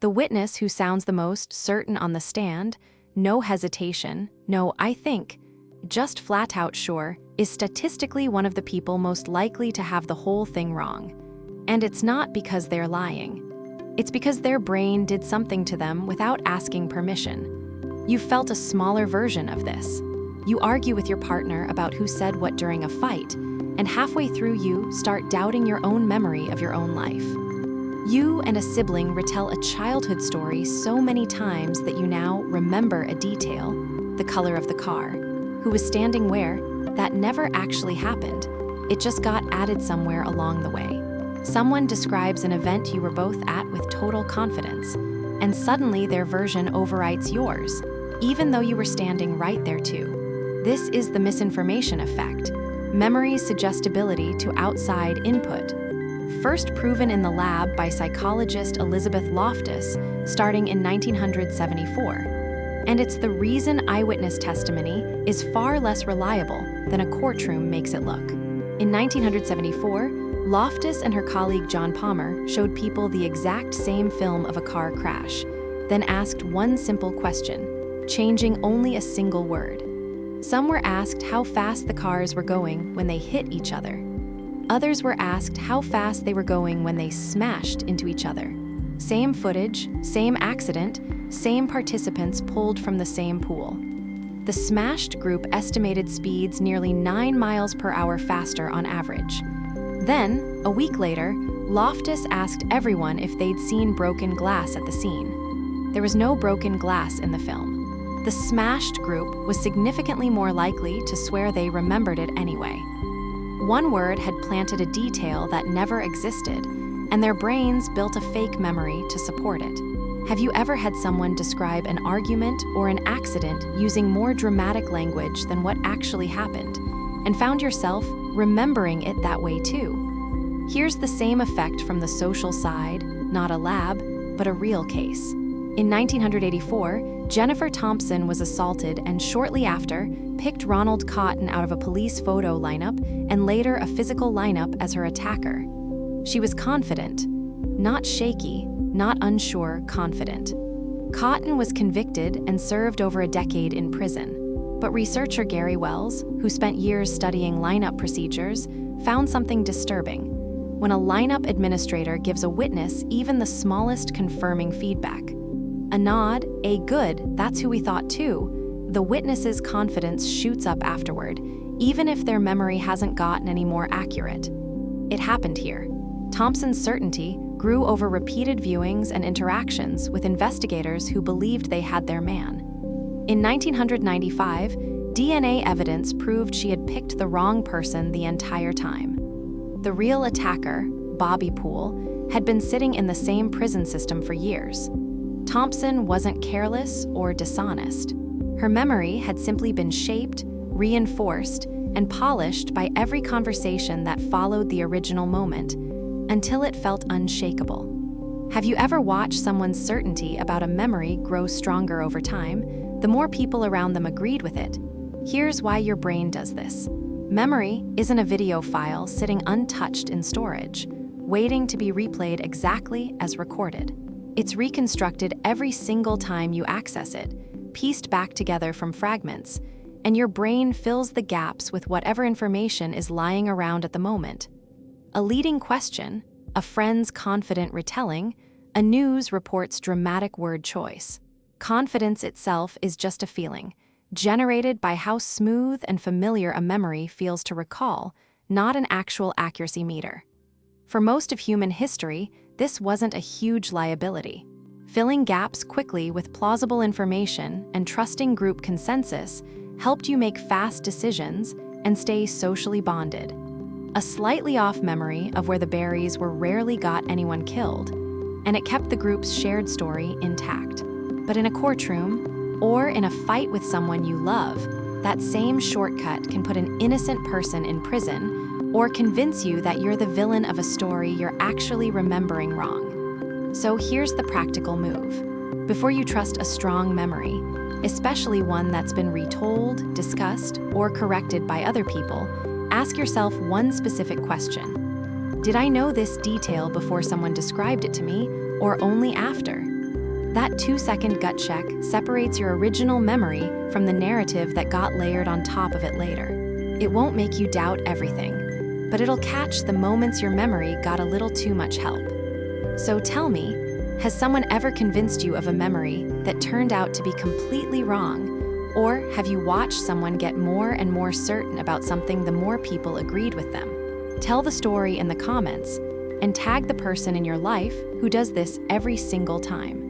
The witness who sounds the most certain on the stand, no hesitation, no "I think," just flat out sure, is statistically one of the people most likely to have the whole thing wrong. And it's not because they're lying. It's because their brain did something to them without asking permission. You've felt a smaller version of this. You argue with your partner about who said what during a fight, and halfway through you start doubting your own memory of your own life. You and a sibling retell a childhood story so many times that you now remember a detail, the color of the car, who was standing where, that never actually happened. It just got added somewhere along the way. Someone describes an event you were both at with total confidence, and suddenly their version overwrites yours, even though you were standing right there too. This is the misinformation effect, memory's suggestibility to outside input. First proven in the lab by psychologist Elizabeth Loftus, starting in 1974. And it's the reason eyewitness testimony is far less reliable than a courtroom makes it look. In 1974, Loftus and her colleague John Palmer showed people the exact same film of a car crash, then asked one simple question, changing only a single word. Some were asked how fast the cars were going when they hit each other. Others were asked how fast they were going when they smashed into each other. Same footage, same accident, same participants pulled from the same pool. The smashed group estimated speeds nearly 9 miles per hour faster on average. Then, a week later, Loftus asked everyone if they'd seen broken glass at the scene. There was no broken glass in the film. The smashed group was significantly more likely to swear they remembered it anyway. One word had planted a detail that never existed, and their brains built a fake memory to support it. Have you ever had someone describe an argument or an accident using more dramatic language than what actually happened, and found yourself remembering it that way too? Here's the same effect from the social side, not a lab, but a real case. In 1984, Jennifer Thompson was assaulted and shortly after picked Ronald Cotton out of a police photo lineup and later a physical lineup as her attacker. She was confident, not shaky, not unsure, confident. Cotton was convicted and served over a decade in prison. But researcher Gary Wells, who spent years studying lineup procedures, found something disturbing. When a lineup administrator gives a witness even the smallest confirming feedback, a nod, a good, that's who we thought too, the witness's confidence shoots up afterward, even if their memory hasn't gotten any more accurate. It happened here. Thompson's certainty grew over repeated viewings and interactions with investigators who believed they had their man. In 1995, DNA evidence proved she had picked the wrong person the entire time. The real attacker, Bobby Poole, had been sitting in the same prison system for years. Thompson wasn't careless or dishonest. Her memory had simply been shaped, reinforced, and polished by every conversation that followed the original moment, until it felt unshakable. Have you ever watched someone's certainty about a memory grow stronger over time? The more people around them agreed with it. Here's why your brain does this. Memory isn't a video file sitting untouched in storage, waiting to be replayed exactly as recorded. It's reconstructed every single time you access it, pieced back together from fragments, and your brain fills the gaps with whatever information is lying around at the moment. A leading question, a friend's confident retelling, a news report's dramatic word choice. Confidence itself is just a feeling, generated by how smooth and familiar a memory feels to recall, not an actual accuracy meter. For most of human history, this wasn't a huge liability. Filling gaps quickly with plausible information and trusting group consensus helped you make fast decisions and stay socially bonded. A slightly off memory of where the berries were rarely got anyone killed, and it kept the group's shared story intact. But in a courtroom, or in a fight with someone you love, that same shortcut can put an innocent person in prison or convince you that you're the villain of a story you're actually remembering wrong. So here's the practical move. Before you trust a strong memory, especially one that's been retold, discussed, or corrected by other people, ask yourself one specific question. Did I know this detail before someone described it to me, or only after? That 2-second gut check separates your original memory from the narrative that got layered on top of it later. It won't make you doubt everything, but it'll catch the moments your memory got a little too much help. So tell me, has someone ever convinced you of a memory that turned out to be completely wrong? Or have you watched someone get more and more certain about something the more people agreed with them? Tell the story in the comments and tag the person in your life who does this every single time.